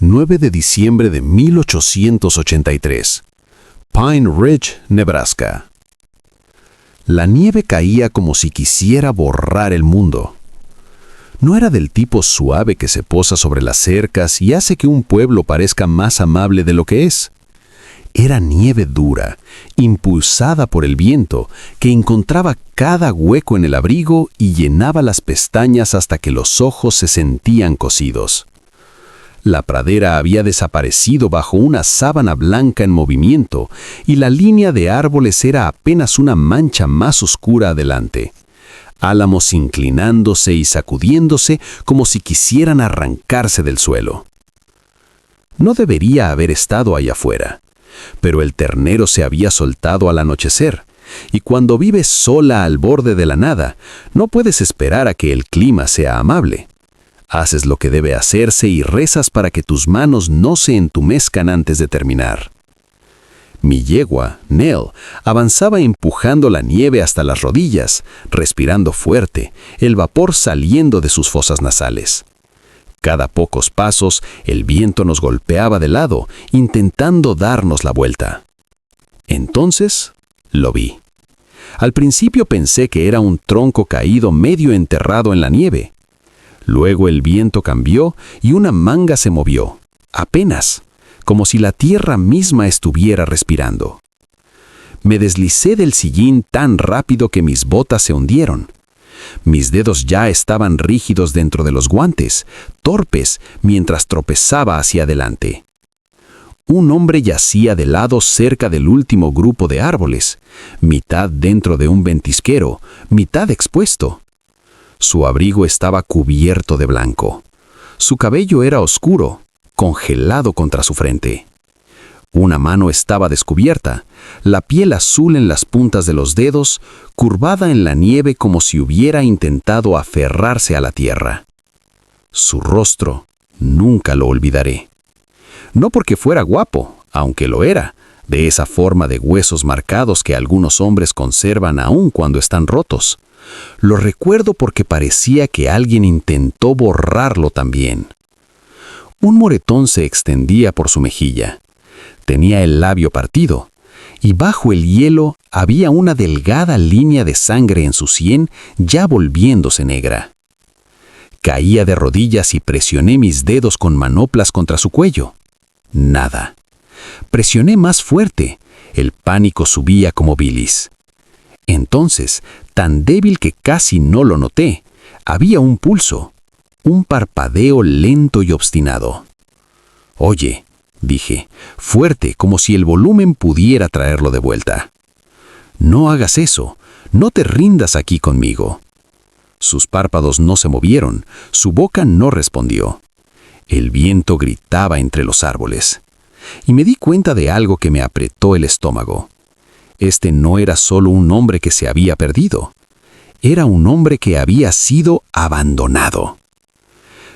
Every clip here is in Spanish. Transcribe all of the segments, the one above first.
9 de diciembre de 1883. Pine Ridge, Nebraska. La nieve caía como si quisiera borrar el mundo. No era del tipo suave que se posa sobre las cercas y hace que un pueblo parezca más amable de lo que es. Era nieve dura, impulsada por el viento, que encontraba cada hueco en el abrigo y llenaba las pestañas hasta que los ojos se sentían cocidos. La pradera había desaparecido bajo una sábana blanca en movimiento y la línea de árboles era apenas una mancha más oscura adelante. Álamos inclinándose y sacudiéndose como si quisieran arrancarse del suelo. No debería haber estado allá afuera, pero el ternero se había soltado al anochecer, y cuando vives sola al borde de la nada, no puedes esperar a que el clima sea amable. Haces lo que debe hacerse y rezas para que tus manos no se entumezcan antes de terminar. Mi yegua, Nell, avanzaba empujando la nieve hasta las rodillas, respirando fuerte, el vapor saliendo de sus fosas nasales. Cada pocos pasos, el viento nos golpeaba de lado, intentando darnos la vuelta. Entonces, lo vi. Al principio pensé que era un tronco caído medio enterrado en la nieve. Luego el viento cambió y una manga se movió, apenas, como si la tierra misma estuviera respirando. Me deslicé del sillín tan rápido que mis botas se hundieron. Mis dedos ya estaban rígidos dentro de los guantes, torpes mientras tropezaba hacia adelante. Un hombre yacía de lado cerca del último grupo de árboles, mitad dentro de un ventisquero, mitad expuesto. Su abrigo estaba cubierto de blanco. Su cabello era oscuro, congelado contra su frente. Una mano estaba descubierta, la piel azul en las puntas de los dedos, curvada en la nieve como si hubiera intentado aferrarse a la tierra. Su rostro nunca lo olvidaré. No porque fuera guapo, aunque lo era, de esa forma de huesos marcados que algunos hombres conservan aún cuando están rotos. Lo recuerdo porque parecía que alguien intentó borrarlo también. Un moretón se extendía por su mejilla. Tenía el labio partido, y bajo el hielo había una delgada línea de sangre en su sien ya volviéndose negra. Caía de rodillas y presioné mis dedos con manoplas contra su cuello. Nada. Presioné más fuerte. El pánico subía como bilis. Entonces, tan débil que casi no lo noté, había un pulso, un parpadeo lento y obstinado. «Oye», dije, fuerte como si el volumen pudiera traerlo de vuelta. «No hagas eso, no te rindas aquí conmigo». Sus párpados no se movieron, su boca no respondió. El viento gritaba entre los árboles. Y me di cuenta de algo que me apretó el estómago. Este no era solo un hombre que se había perdido. Era un hombre que había sido abandonado.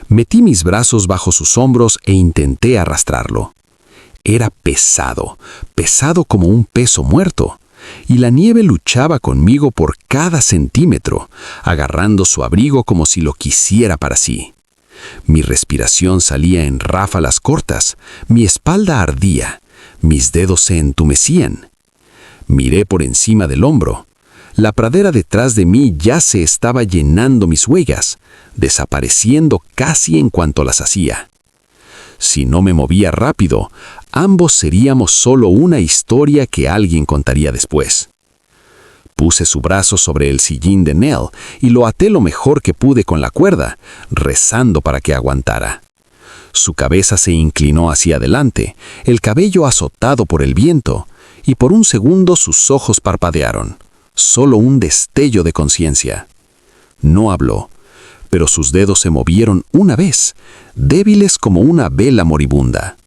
Metí mis brazos bajo sus hombros e intenté arrastrarlo. Era pesado, pesado como un peso muerto, y la nieve luchaba conmigo por cada centímetro, agarrando su abrigo como si lo quisiera para sí. Mi respiración salía en ráfagas cortas, mi espalda ardía, mis dedos se entumecían. Miré por encima del hombro. La pradera detrás de mí ya se estaba llenando mis huellas, desapareciendo casi en cuanto las hacía. Si no me movía rápido, ambos seríamos solo una historia que alguien contaría después. Puse su brazo sobre el sillín de Nell y lo até lo mejor que pude con la cuerda, rezando para que aguantara. Su cabeza se inclinó hacia adelante, el cabello azotado por el viento, y por un segundo sus ojos parpadearon, solo un destello de conciencia. No habló, pero sus dedos se movieron una vez, débiles como una vela moribunda.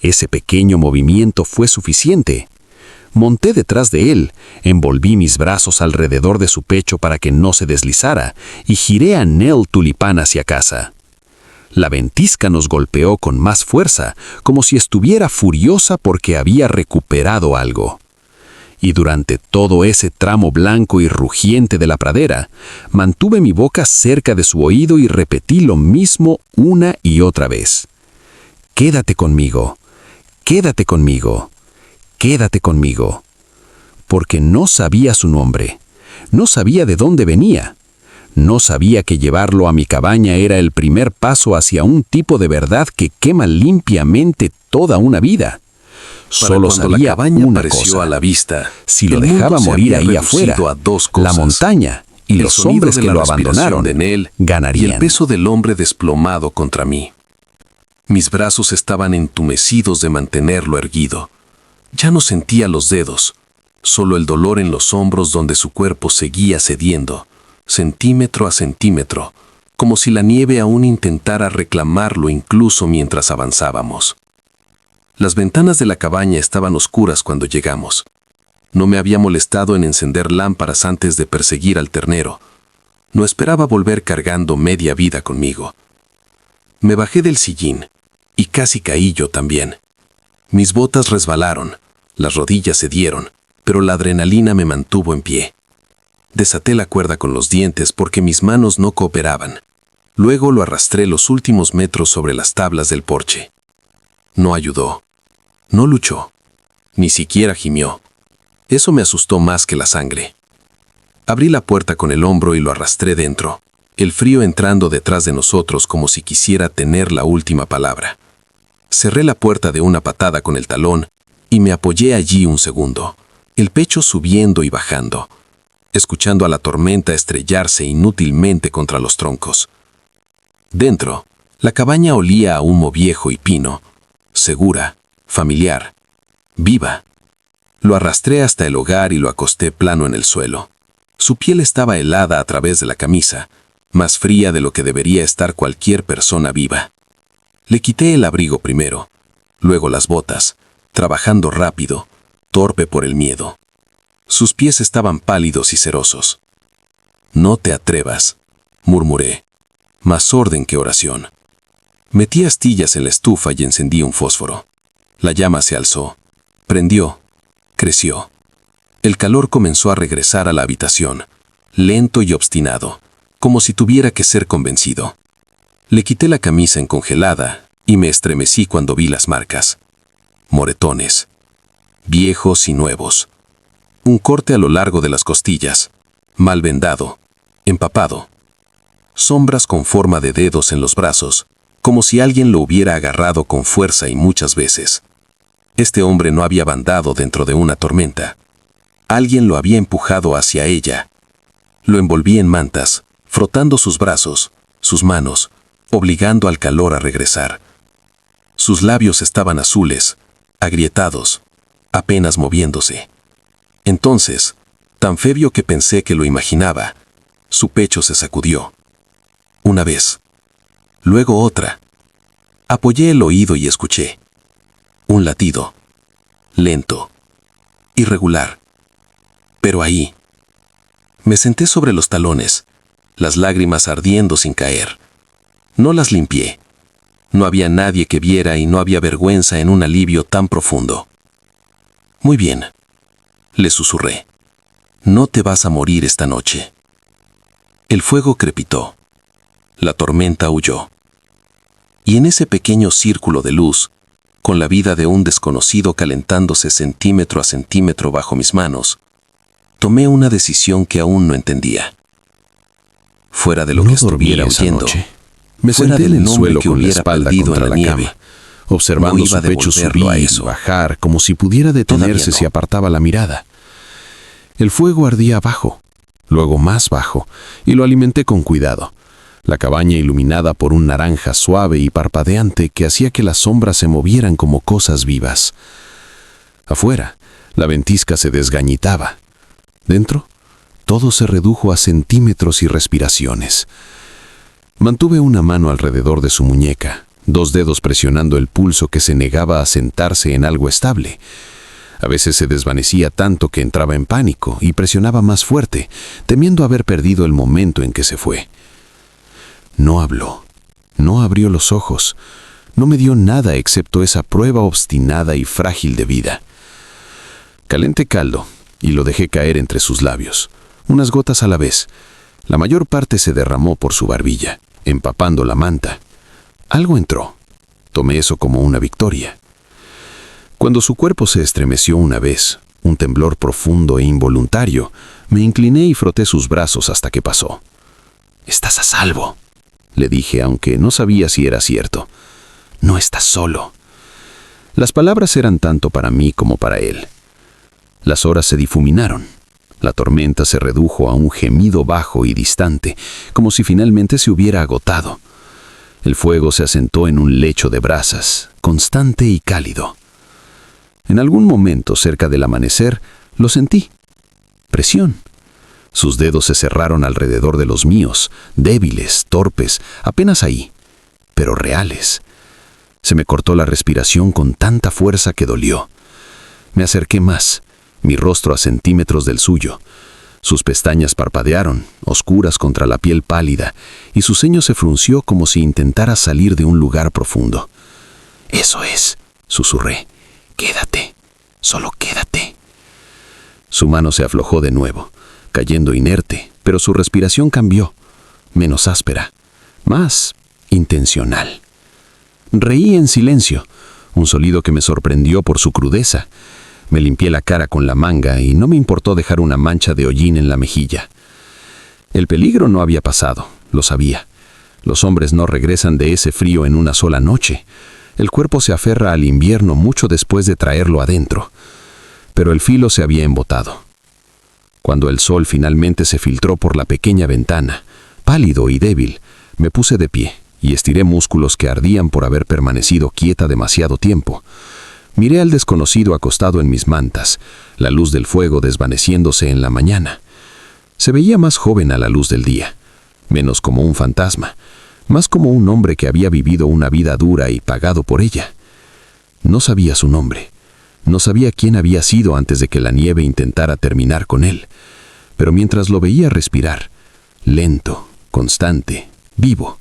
Ese pequeño movimiento fue suficiente. Monté detrás de él, envolví mis brazos alrededor de su pecho para que no se deslizara y giré a Nell Tulipán hacia casa. La ventisca nos golpeó con más fuerza, como si estuviera furiosa porque había recuperado algo. Y durante todo ese tramo blanco y rugiente de la pradera, mantuve mi boca cerca de su oído y repetí lo mismo una y otra vez. quédate conmigo, quédate conmigo, quédate conmigo. Porque no sabía su nombre, no sabía de dónde venía, no sabía que llevarlo a mi cabaña era el primer paso hacia un tipo de verdad que quema limpiamente toda una vida. Solo sabía una cosa: a la vista, si lo dejaba morir ahí afuera, la montaña y los hombres que lo abandonaron en él ganarían. Y el peso del hombre desplomado contra mí. Mis brazos estaban entumecidos de mantenerlo erguido. Ya no sentía los dedos, solo el dolor en los hombros donde su cuerpo seguía cediendo, centímetro a centímetro, como si la nieve aún intentara reclamarlo incluso mientras avanzábamos. Las ventanas de la cabaña estaban oscuras cuando llegamos. No me había molestado en encender lámparas antes de perseguir al ternero. No esperaba volver cargando media vida conmigo. Me bajé del sillín y casi caí yo también. Mis botas resbalaron, las rodillas cedieron, pero la adrenalina me mantuvo en pie. Desaté la cuerda con los dientes porque mis manos no cooperaban. Luego lo arrastré los últimos metros sobre las tablas del porche. No ayudó. No luchó. Ni siquiera gimió. Eso me asustó más que la sangre. Abrí la puerta con el hombro y lo arrastré dentro, el frío entrando detrás de nosotros como si quisiera tener la última palabra. Cerré la puerta de una patada con el talón y me apoyé allí un segundo, el pecho subiendo y bajando, escuchando a la tormenta estrellarse inútilmente contra los troncos. Dentro, la cabaña olía a humo viejo y pino, segura, familiar, viva. Lo arrastré hasta el hogar y lo acosté plano en el suelo. Su piel estaba helada a través de la camisa, más fría de lo que debería estar cualquier persona viva. Le quité el abrigo primero, luego las botas, trabajando rápido, torpe por el miedo. Sus pies estaban pálidos y cerosos. «No te atrevas», murmuré, más orden que oración. Metí astillas en la estufa y encendí un fósforo. La llama se alzó, prendió, creció. El calor comenzó a regresar a la habitación, lento y obstinado, como si tuviera que ser convencido. Le quité la camisa encongelada y me estremecí cuando vi las marcas. Moretones, viejos y nuevos. Un corte a lo largo de las costillas, mal vendado, empapado. Sombras con forma de dedos en los brazos, como si alguien lo hubiera agarrado con fuerza y muchas veces. Este hombre no había bandado dentro de una tormenta. Alguien lo había empujado hacia ella. Lo envolví en mantas, frotando sus brazos, sus manos, obligando al calor a regresar. Sus labios estaban azules, agrietados, apenas moviéndose. Entonces, tan febio que pensé que lo imaginaba, su pecho se sacudió. Una vez. Luego otra. Apoyé el oído y escuché. Un latido. Lento. Irregular. Pero ahí. Me senté sobre los talones, las lágrimas ardiendo sin caer. No las limpié. No había nadie que viera y no había vergüenza en un alivio tan profundo. Muy bien, le susurré. No te vas a morir esta noche. El fuego crepitó. La tormenta huyó. Y en ese pequeño círculo de luz, con la vida de un desconocido calentándose centímetro a centímetro bajo mis manos, tomé una decisión que aún no entendía. Fuera de lo que estuviera huyendo, me senté en el suelo con la espalda contra la cama, observando su pecho subir y bajar como si pudiera detenerse si apartaba la mirada. El fuego ardía abajo, luego más bajo, y lo alimenté con cuidado. La cabaña iluminada por un naranja suave y parpadeante que hacía que las sombras se movieran como cosas vivas. Afuera, la ventisca se desgañitaba. Dentro, todo se redujo a centímetros y respiraciones. Mantuve una mano alrededor de su muñeca, 2 dedos presionando el pulso que se negaba a sentarse en algo estable. A veces se desvanecía tanto que entraba en pánico y presionaba más fuerte, temiendo haber perdido el momento en que se fue. No habló, no abrió los ojos, no me dio nada excepto esa prueba obstinada y frágil de vida. Calenté caldo y lo dejé caer entre sus labios, unas gotas a la vez. La mayor parte se derramó por su barbilla, empapando la manta. Algo entró, Tomé eso como una victoria. Cuando su cuerpo se estremeció una vez, un temblor profundo e involuntario, me incliné y froté sus brazos hasta que pasó. «Estás a salvo», le dije, aunque no sabía si era cierto. «No estás solo». Las palabras eran tanto para mí como para él. Las horas se difuminaron. La tormenta se redujo a un gemido bajo y distante, como si finalmente se hubiera agotado. El fuego se asentó en un lecho de brasas, constante y cálido. En algún momento, cerca del amanecer, lo sentí. Presión. Sus dedos se cerraron alrededor de los míos, débiles, torpes, apenas ahí, pero reales. Se me cortó la respiración con tanta fuerza que dolió. Me acerqué más, mi rostro a centímetros del suyo. Sus pestañas parpadearon, oscuras contra la piel pálida, y su ceño se frunció como si intentara salir de un lugar profundo. «Eso es», susurré. «Quédate, solo quédate». Su mano se aflojó de nuevo, cayendo inerte, pero su respiración cambió, menos áspera, más intencional. Reí en silencio, un sonido que me sorprendió por su crudeza. Me limpié la cara con la manga y no me importó dejar una mancha de hollín en la mejilla. El peligro no había pasado, lo sabía. Los hombres no regresan de ese frío en una sola noche. El cuerpo se aferra al invierno mucho después de traerlo adentro. Pero el filo se había embotado. Cuando el sol finalmente se filtró por la pequeña ventana, pálido y débil, me puse de pie y estiré músculos que ardían por haber permanecido quieta demasiado tiempo. Miré al desconocido acostado en mis mantas, la luz del fuego desvaneciéndose en la mañana. Se veía más joven a la luz del día, menos como un fantasma, más como un hombre que había vivido una vida dura y pagado por ella. No sabía su nombre, no sabía quién había sido antes de que la nieve intentara terminar con él, pero mientras lo veía respirar, lento, constante, vivo,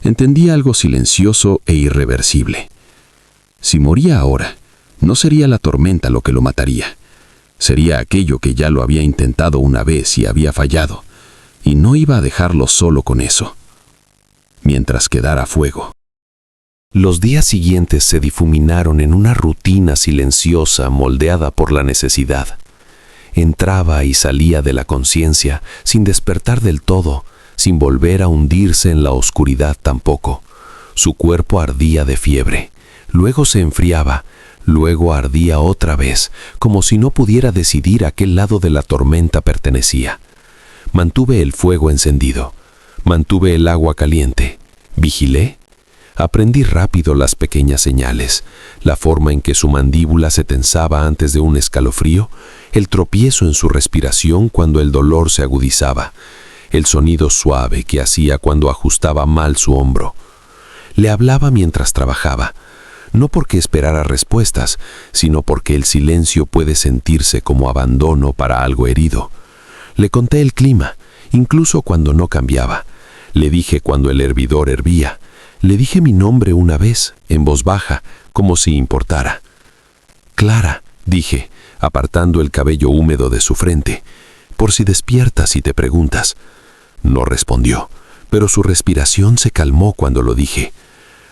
entendía algo silencioso e irreversible. Si moría ahora, no sería la tormenta lo que lo mataría. Sería aquello que ya lo había intentado una vez y había fallado, y no iba a dejarlo solo con eso. Mientras quedara fuego. Los días siguientes se difuminaron en una rutina silenciosa moldeada por la necesidad. Entraba y salía de la conciencia sin despertar del todo, sin volver a hundirse en la oscuridad tampoco. Su cuerpo ardía de fiebre, luego se enfriaba, luego ardía otra vez, como si no pudiera decidir a qué lado de la tormenta pertenecía. Mantuve el fuego encendido, mantuve el agua caliente, vigilé. Aprendí rápido las pequeñas señales, la forma en que su mandíbula se tensaba antes de un escalofrío, el tropiezo en su respiración cuando el dolor se agudizaba, el sonido suave que hacía cuando ajustaba mal su hombro. Le hablaba mientras trabajaba, no porque esperara respuestas, sino porque el silencio puede sentirse como abandono para algo herido. Le conté el clima, incluso cuando no cambiaba. Le dije cuando el hervidor hervía. Le dije mi nombre una vez, en voz baja, como si importara. «Clara», dije, apartando el cabello húmedo de su frente, «por si despiertas y te preguntas». No respondió, pero su respiración se calmó cuando lo dije.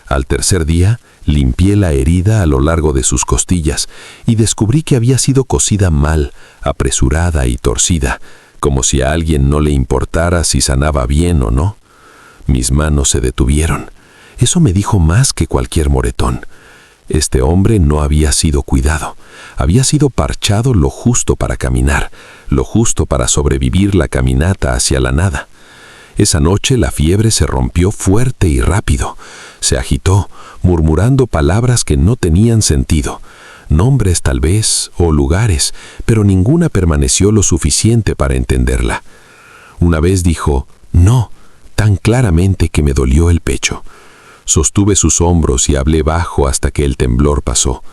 Al tercer día, limpié la herida a lo largo de sus costillas y descubrí que había sido cosida mal, apresurada y torcida, como si a alguien no le importara si sanaba bien o no. Mis manos se detuvieron. Eso me dijo más que cualquier moretón. Este hombre no había sido cuidado. Había sido parchado lo justo para caminar, lo justo para sobrevivir la caminata hacia la nada. Esa noche la fiebre se rompió fuerte y rápido. Se agitó, murmurando palabras que no tenían sentido. Nombres tal vez, o lugares, pero ninguna permaneció lo suficiente para entenderla. Una vez dijo, «no», tan claramente que me dolió el pecho. Sostuve sus hombros y hablé bajo hasta que el temblor pasó.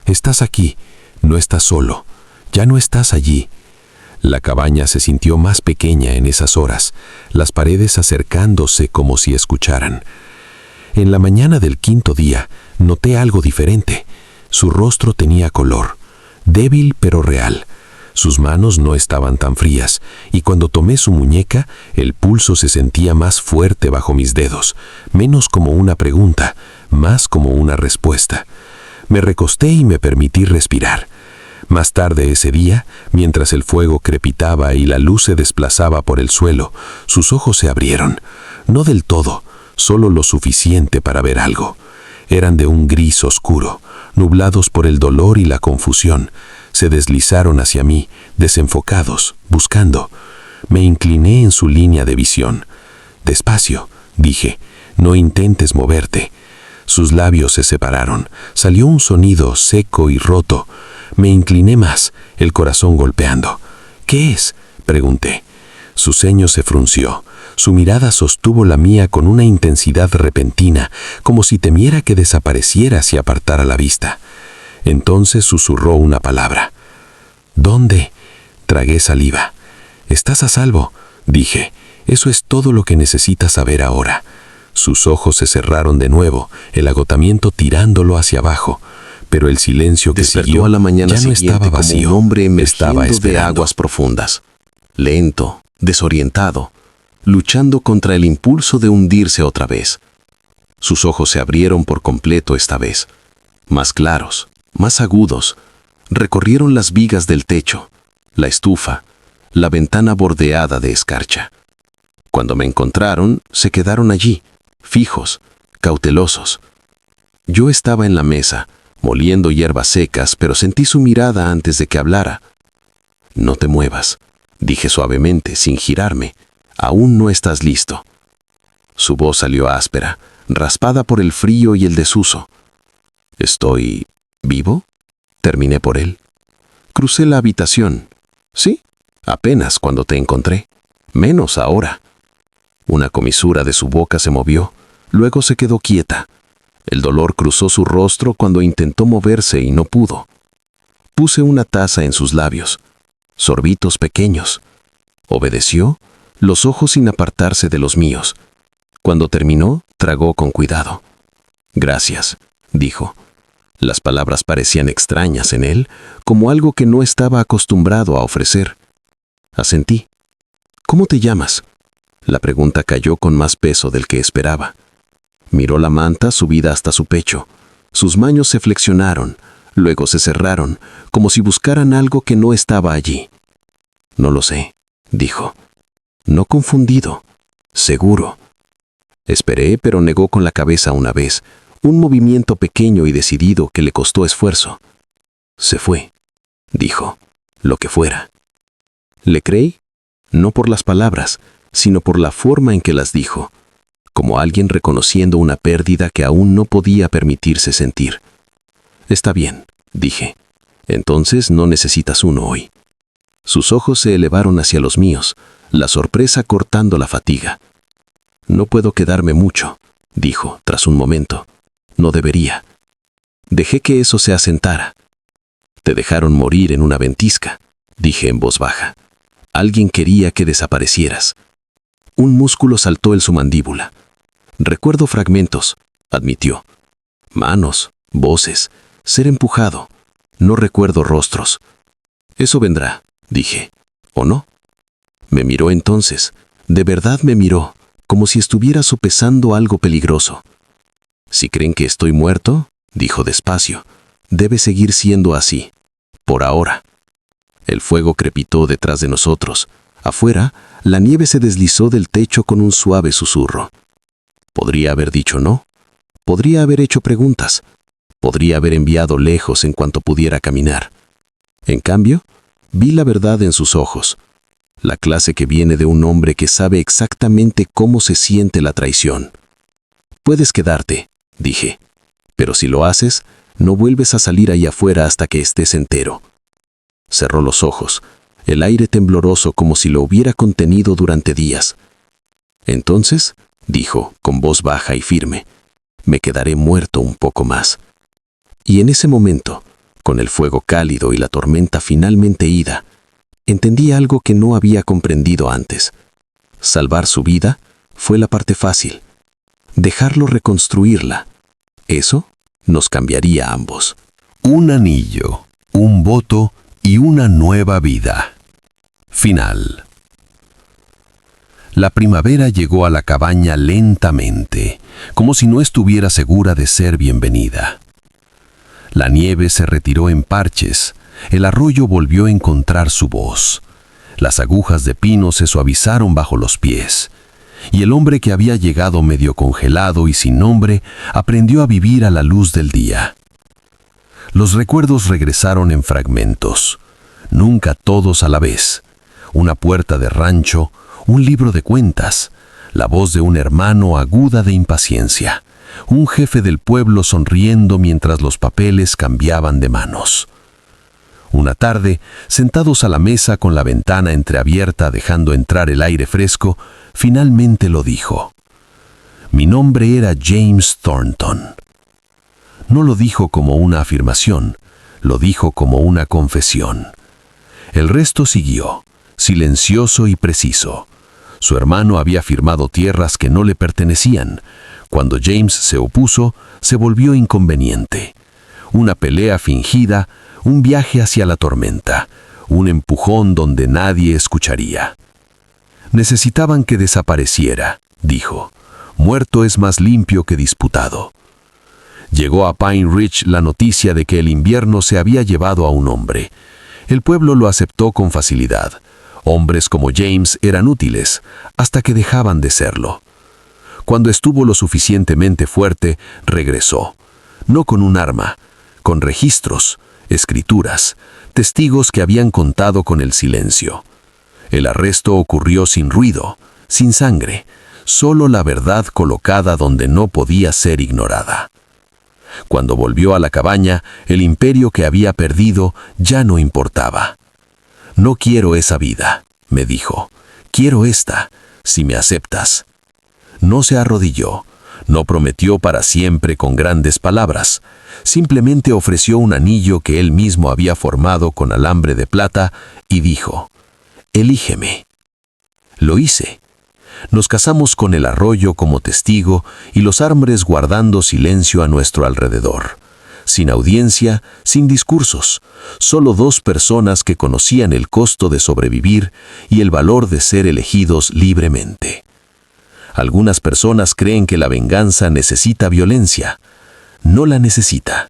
«Estás aquí, no estás solo, ya no estás allí». La cabaña se sintió más pequeña en esas horas, las paredes acercándose como si escucharan. En la mañana del quinto día noté algo diferente. Su rostro tenía color, débil pero real. Sus manos no estaban tan frías, y cuando tomé su muñeca, el pulso se sentía más fuerte bajo mis dedos, menos como una pregunta, más como una respuesta. Me recosté y me permití respirar. Más tarde ese día, mientras el fuego crepitaba y la luz se desplazaba por el suelo, sus ojos se abrieron. No del todo, solo lo suficiente para ver algo. Eran de un gris oscuro, nublados por el dolor y la confusión. Se deslizaron hacia mí, desenfocados, buscando. Me incliné en su línea de visión. «Despacio», dije, «no intentes moverte». Sus labios se separaron. Salió un sonido seco y roto. Me incliné más, el corazón golpeando. «¿Qué es?», pregunté. Su ceño se frunció. Su mirada sostuvo la mía con una intensidad repentina, como si temiera que desapareciera si apartara la vista. Entonces susurró una palabra. «¿Dónde?». Tragué saliva. «Estás a salvo», dije. «Eso es todo lo que necesitas saber ahora». Sus ojos se cerraron de nuevo, el agotamiento tirándolo hacia abajo, pero el silencio que Despertó siguió a la mañana ya no siguiente estaba vacío, como un hombre estaba emergiendo de esperando. aguas profundas, lento, desorientado, luchando contra el impulso de hundirse otra vez. Sus ojos se abrieron por completo esta vez, más claros, más agudos, recorrieron las vigas del techo, la estufa, la ventana bordeada de escarcha. Cuando me encontraron, se quedaron allí, fijos, cautelosos. Yo estaba en la mesa, moliendo hierbas secas, pero sentí su mirada antes de que hablara. «No te muevas», dije suavemente, sin girarme. «Aún no estás listo». Su voz salió áspera, raspada por el frío y el desuso. «¿Estoy vivo?», terminé por él. Crucé la habitación. «Sí, apenas cuando te encontré. Menos ahora». Una comisura de su boca se movió, luego se quedó quieta. El dolor cruzó su rostro cuando intentó moverse y no pudo. Puse una taza en sus labios, sorbitos pequeños. Obedeció, los ojos sin apartarse de los míos. Cuando terminó, tragó con cuidado. «Gracias», dijo. Las palabras parecían extrañas en él, como algo que no estaba acostumbrado a ofrecer. Asentí. «¿Cómo te llamas?». La pregunta cayó con más peso del que esperaba. Miró la manta subida hasta su pecho. Sus manos se flexionaron, luego se cerraron, como si buscaran algo que no estaba allí. «No lo sé», dijo. No confundido, seguro. Esperé, pero negó con la cabeza una vez, un movimiento pequeño y decidido que le costó esfuerzo. «Se fue», dijo, «lo que fuera». Le creí, no por las palabras, sino por la forma en que las dijo, como alguien reconociendo una pérdida que aún no podía permitirse sentir. «Está bien», dije. «Entonces no necesitas uno hoy». Sus ojos se elevaron hacia los míos, la sorpresa cortando la fatiga. «No puedo quedarme mucho», dijo, tras un momento. «No debería». Dejé que eso se asentara. «Te dejaron morir en una ventisca», dije en voz baja. «Alguien quería que desaparecieras». Un músculo saltó en su mandíbula. «Recuerdo fragmentos», admitió. «Manos, voces, ser empujado. No recuerdo rostros». «Eso vendrá», dije. «¿O no?». Me miró entonces. De verdad me miró, como si estuviera sopesando algo peligroso. «Si creen que estoy muerto», dijo despacio, «debe seguir siendo así. Por ahora». El fuego crepitó detrás de nosotros. Afuera, la nieve se deslizó del techo con un suave susurro. Podría haber dicho no. Podría haber hecho preguntas. Podría haber enviado lejos en cuanto pudiera caminar. En cambio, vi la verdad en sus ojos. La clase que viene de un hombre que sabe exactamente cómo se siente la traición. «Puedes quedarte», dije. «Pero si lo haces, no vuelves a salir ahí afuera hasta que estés entero». Cerró los ojos, el aire tembloroso como si lo hubiera contenido durante días. «Entonces», dijo, con voz baja y firme, «me quedaré muerto un poco más». Y en ese momento, con el fuego cálido y la tormenta finalmente ida, entendí algo que no había comprendido antes. Salvar su vida fue la parte fácil. Dejarlo reconstruirla, eso nos cambiaría a ambos. Un anillo, un voto y una nueva vida. Final. La primavera llegó a la cabaña lentamente, como si no estuviera segura de ser bienvenida. La nieve se retiró en parches, el arroyo volvió a encontrar su voz. Las agujas de pino se suavizaron bajo los pies, y el hombre que había llegado medio congelado y sin nombre aprendió a vivir a la luz del día. Los recuerdos regresaron en fragmentos, nunca todos a la vez. Una puerta de rancho, un libro de cuentas, la voz de un hermano aguda de impaciencia, un jefe del pueblo sonriendo mientras los papeles cambiaban de manos. Una tarde, sentados a la mesa con la ventana entreabierta dejando entrar el aire fresco, finalmente lo dijo. Mi nombre era James Thornton. No lo dijo como una afirmación, lo dijo como una confesión. El resto siguió, silencioso y preciso. Su hermano había firmado tierras que no le pertenecían. Cuando James se opuso, se volvió inconveniente. Una pelea fingida, un viaje hacia la tormenta, un empujón donde nadie escucharía. Necesitaban que desapareciera, dijo. Muerto es más limpio que disputado. Llegó a Pine Ridge la noticia de que el invierno se había llevado a un hombre. El pueblo lo aceptó con facilidad. Hombres como James eran útiles, hasta que dejaban de serlo. Cuando estuvo lo suficientemente fuerte, regresó. No con un arma, con registros, escrituras, testigos que habían contado con el silencio. El arresto ocurrió sin ruido, sin sangre, solo la verdad colocada donde no podía ser ignorada. Cuando volvió a la cabaña, el imperio que había perdido ya no importaba. No quiero esa vida, me dijo. Quiero esta, si me aceptas. No se arrodilló, no prometió para siempre con grandes palabras. Simplemente ofreció un anillo que él mismo había formado con alambre de plata y dijo, «Elígeme». Lo hice. Nos casamos con el arroyo como testigo y los árboles guardando silencio a nuestro alrededor. Sin audiencia, sin discursos, solo dos personas que conocían el costo de sobrevivir y el valor de ser elegidos libremente. Algunas personas creen que la venganza necesita violencia. No la necesita.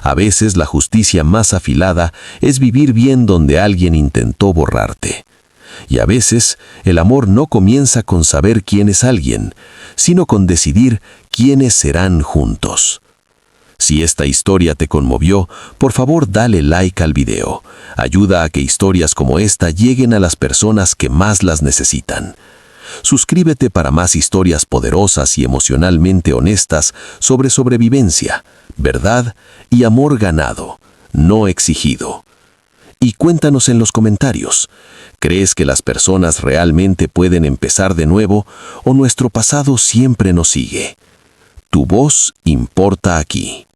A veces la justicia más afilada es vivir bien donde alguien intentó borrarte. Y a veces el amor no comienza con saber quién es alguien, sino con decidir quiénes serán juntos. Si esta historia te conmovió, por favor dale like al video. Ayuda a que historias como esta lleguen a las personas que más las necesitan. Suscríbete para más historias poderosas y emocionalmente honestas sobre sobrevivencia, verdad y amor ganado, no exigido. Y cuéntanos en los comentarios, ¿crees que las personas realmente pueden empezar de nuevo o nuestro pasado siempre nos sigue? Tu voz importa aquí.